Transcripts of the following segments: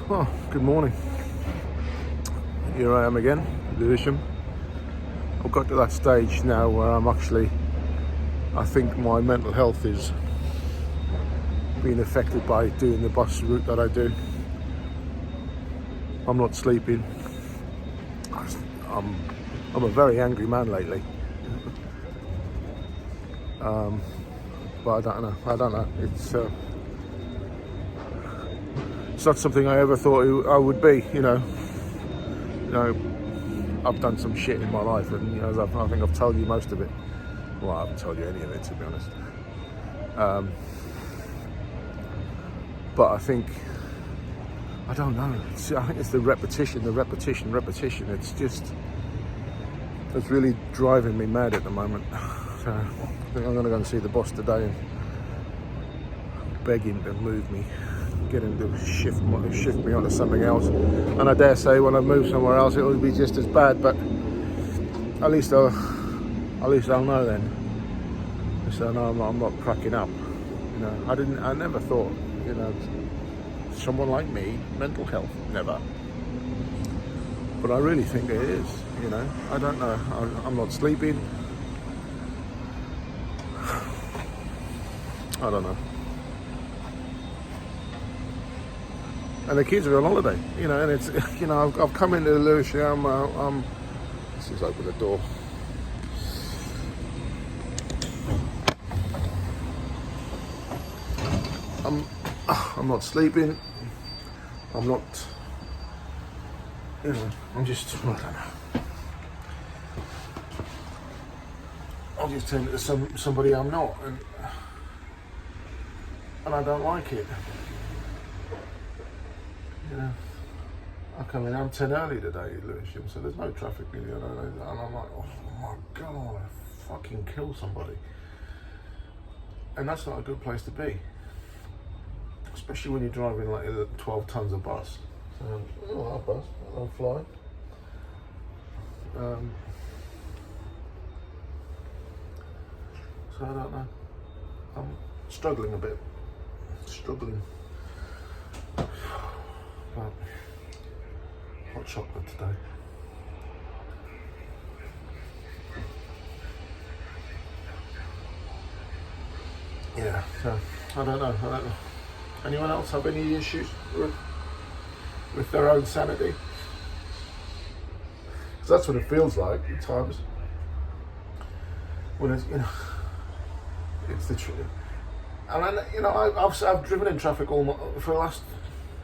Oh, good morning. Here I am again, Lewisham. I've got to that stage now where I think my mental health is being affected by doing the bus route that I do. I'm not sleeping. I'm a very angry man lately. But I don't know. It's not something I ever thought I would be, I've done some shit in my life, and I think I've told you most of it. Well, I haven't told you any of it, to be honest. But I think I don't know. I think it's the repetition. It's really driving me mad at the moment. So I think I'm going to go and see the boss today and beg him to move me, get him to shift me onto something else. And I dare say when I move somewhere else, it will be just as bad. But at least I'll know then. So no, I'm not cracking up. I never thought, someone like me, mental health, never. But I really think it is. I don't know. I'm not sleeping. I don't know. And the kids are on holiday, and it's, I've come into Lewisham. Let's just open the door. I'm not sleeping. I'm not, I'm just, I don't know. I'll just turn into somebody I'm not, and I don't like it. I come in, I'm 10 early today, Lewisham, so there's no traffic really, and I'm like, oh my God, I want to fucking kill somebody. And that's not a good place to be. Especially when you're driving like 12 tons of bus. So, a bus, I'll fly. So I don't know. I'm struggling a bit. But hot chocolate today. Yeah, so I don't know. Anyone else have any issues with their own sanity? Because that's what it feels like at times. When it's, it's the truth. And I've driven in traffic for the last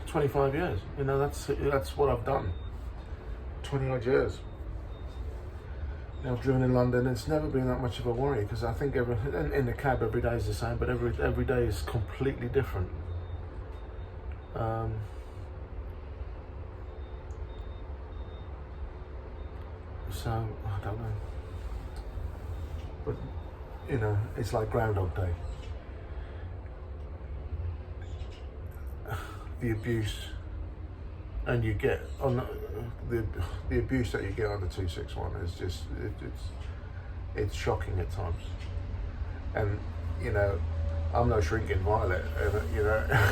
25 years. That's what I've done. 20 odd years. I've driven in London. It's never been that much of a worry because I think in the cab every day is the same, but every day is completely different. So I don't know, but it's like Groundhog Day. The abuse, and you get on the abuse that you get on the 261 is just it's shocking at times, and I'm no shrinking violet, and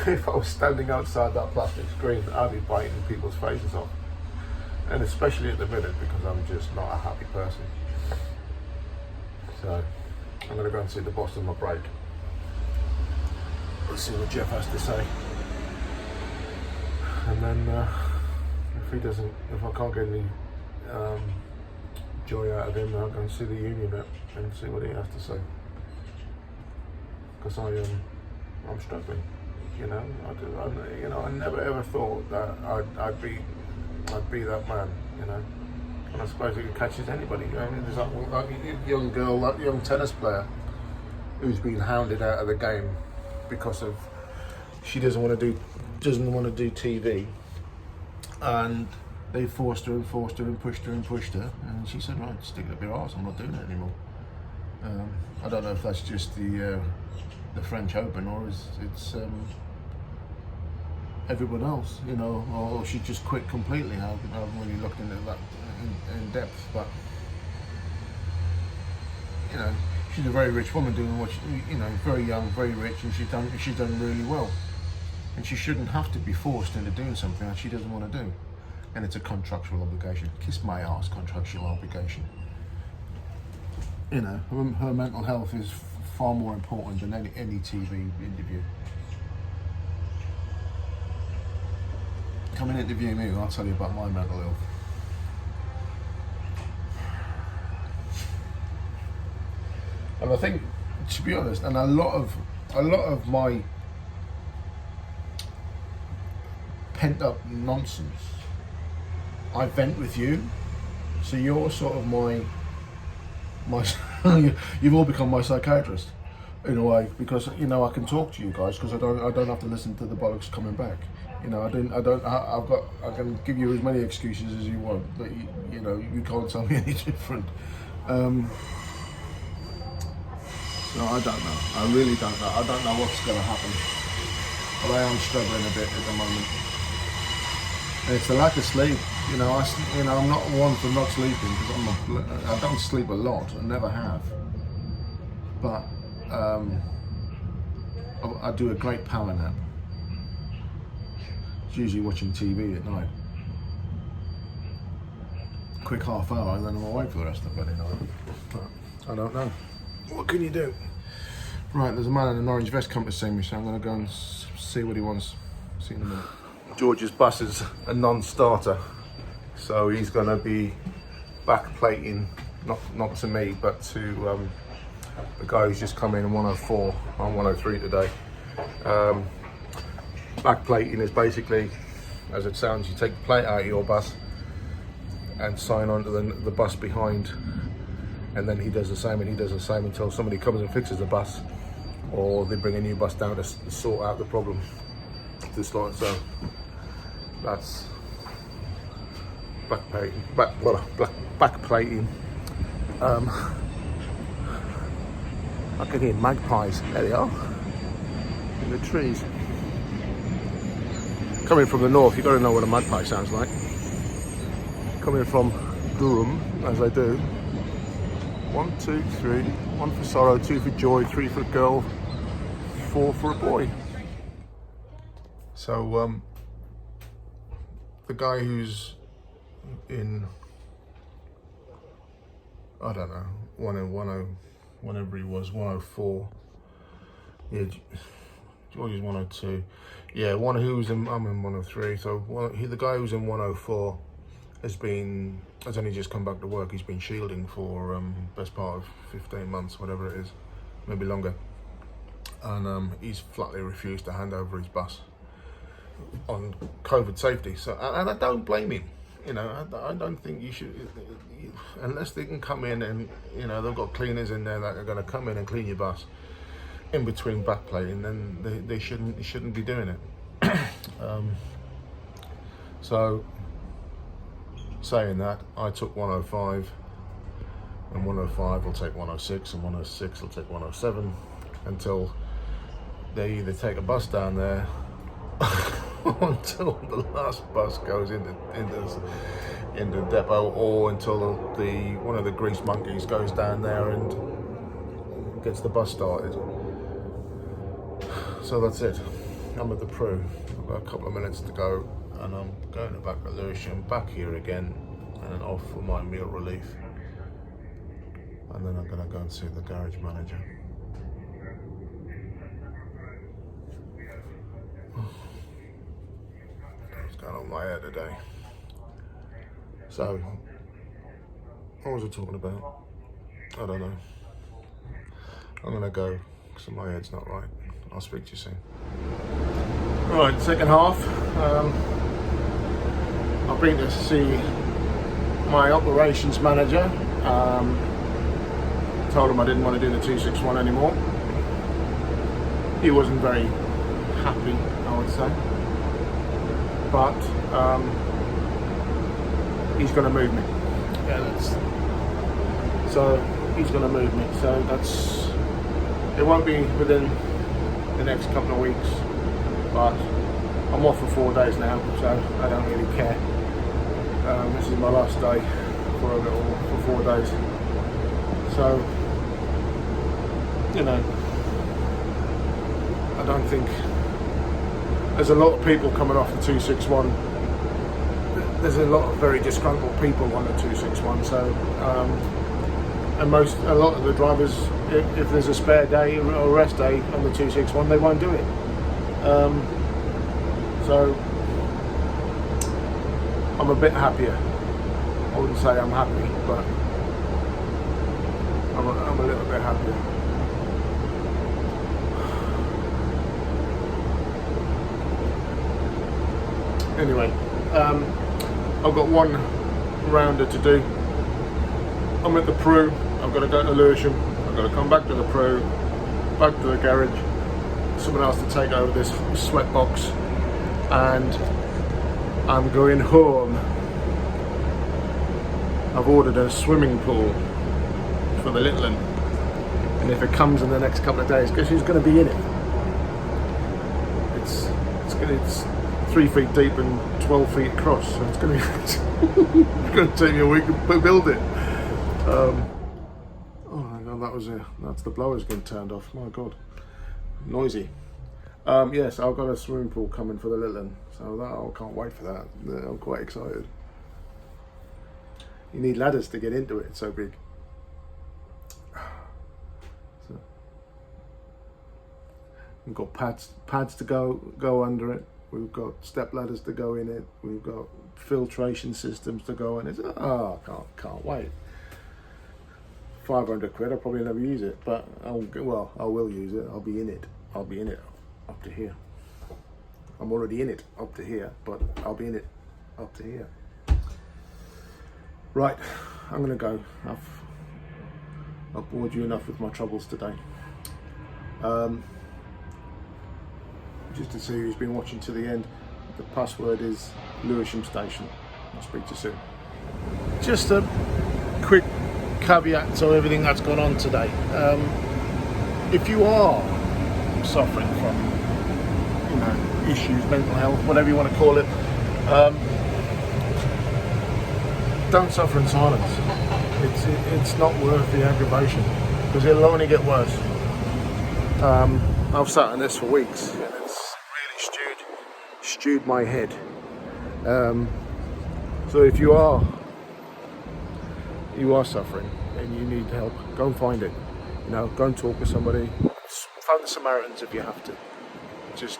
if I was standing outside that plastic screen, I'd be biting people's faces off, and especially at the minute because I'm just not a happy person. So I'm going to go and see the boss on my break. Let's see what Jeff has to say, and then if I can't get any joy out of him, I'll go and see the union rep and see what he has to say. Because I'm struggling, I never ever thought that I'd be that man, And I suppose it catches anybody. There's that young girl, that young tennis player, who's been hounded out of the game because of she doesn't want to do TV, and they forced her and pushed her, and she said, "Right, stick it up your arse. I'm not doing it anymore." I don't know if that's just the French Open or it's everyone else, or she just quit completely. I haven't really looked into that in depth, but she's a very rich woman doing what very young, very rich, and she's done really well. and she shouldn't have to be forced into doing something that she doesn't want to do. And it's a contractual obligation. Kiss my ass, contractual obligation. You know, her mental health is far more important than any TV interview. Come and interview me and I'll tell you about my mental health. And I think, to be honest, and a lot of my pent up nonsense, I vent with you, so you're sort of my you've all become my psychiatrist in a way, because you know I can talk to you guys because I don't have to listen to the bollocks coming back. You know, I can give you as many excuses as you want, but you know you can't tell me any different. No, I don't know. I really don't know. I don't know what's going to happen, but I am struggling a bit at the moment. And it's the lack of sleep. You know, I'm not one for not sleeping because I don't sleep a lot. I never have. But I do a great power nap. It's usually watching TV at night. Quick half hour, and then I'm awake for the rest of the bloody night. But I don't know. What can you do? Right, there's a man in an orange vest come to see me, so I'm going to go and see what he wants. See in a minute. George's bus is a non-starter, so he's going to be backplating, not to me, but to the guy who's just come in 104 on 103 today. Backplating is basically, as it sounds, you take the plate out of your bus and sign onto the bus behind, and then he does the same, and he does the same until somebody comes and fixes the bus, or they bring a new bus down to sort out the problem. So that's backplating. I can hear magpies. There they are in the trees. Coming from the north, you've got to know what a magpie sounds like. Coming from Durham, as I do. 1, 2, 3. 1 for sorrow, 2 for joy, 3 for a girl, 4 for a boy. So the guy who's in, I don't know, 110, whenever he was, 104. Yeah, George is 102. Yeah, I'm in 103. So the guy who's in 104 has only just come back to work. He's been shielding for best part of 15 months, whatever it is, maybe longer. And he's flatly refused to hand over his bus on COVID safety. So, and I don't blame him. You know, I don't think you should, unless they can come in and, you know, they've got cleaners in there that are going to come in and clean your bus in between backplating, then they shouldn't be doing it. So, saying that, I took 105, and 105 will take 106, and 106 will take 107, until they either take a bus down there until the last bus goes into depot, or until one of the grease monkeys goes down there and gets the bus started. So that's it. I'm at the Pru. I've got a couple of minutes to go, and I'm going to back to Lewisham, back here again, and then off for my meal relief. And then I'm going to go and see the garage manager. What's going on my hair today? So, what was I talking about? I don't know. I'm going to go because my head's not right. I'll speak to you soon. Right, second half. I've been to see my operations manager. Told him I didn't want to do the 261 anymore. He wasn't very happy, I would say. But he's going to move me. So he's going to move me. So it won't be within the next couple of weeks, but I'm off for 4 days now, so I don't really care. This is my last day for 4 days. So, you know, I don't think there's a lot of people coming off the 261. There's a lot of very disgruntled people on the 261. So, and a lot of the drivers, if there's a spare day or a rest day on the 261, they won't do it. So I'm a bit happier. I wouldn't say I'm happy, but I'm a little bit happier. Anyway, I've got one rounder to do. I'm at the Peru. I've got to go to Lewisham. I've got to come back to the Peru, back to the garage. Someone else to take over this sweat box, and I'm going home. I've ordered a swimming pool for the little one, and if it comes in the next couple of days, because she's going to be in it. It's 3 feet deep and 12 feet across, so it's going to take me a week to build it. Oh my God, that's the blowers getting turned off. My God, noisy. Yes, I've got a swimming pool coming for the little one, so I can't wait for that. I'm quite excited. You need ladders to get into it, it's so big. So, we've got pads to go under it. We've got step ladders to go in it. We've got filtration systems to go in it. I can't wait. 500 quid, I'll probably never use it, but I will use it. I'll be in it up to here. I'm already in it up to here, but I'll be in it up to here. Right, I'm gonna go. I've bored you enough with my troubles today. Just to see who's been watching to the end, the password is Lewisham Station. I'll speak to you soon. Just a quick caveat to everything that's gone on today. If you are suffering from, issues, mental health, whatever you want to call it, don't suffer in silence. It's not worth the aggravation, because it'll only get worse. I've sat on this for weeks, and it's really stewed my head. So if you are suffering and you need help, go and find it. Go and talk to somebody. Phone the Samaritans if you have to. Just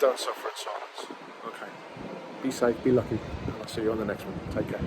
don't suffer in silence. Okay. Be safe, be lucky. I'll see you on the next one. Take care.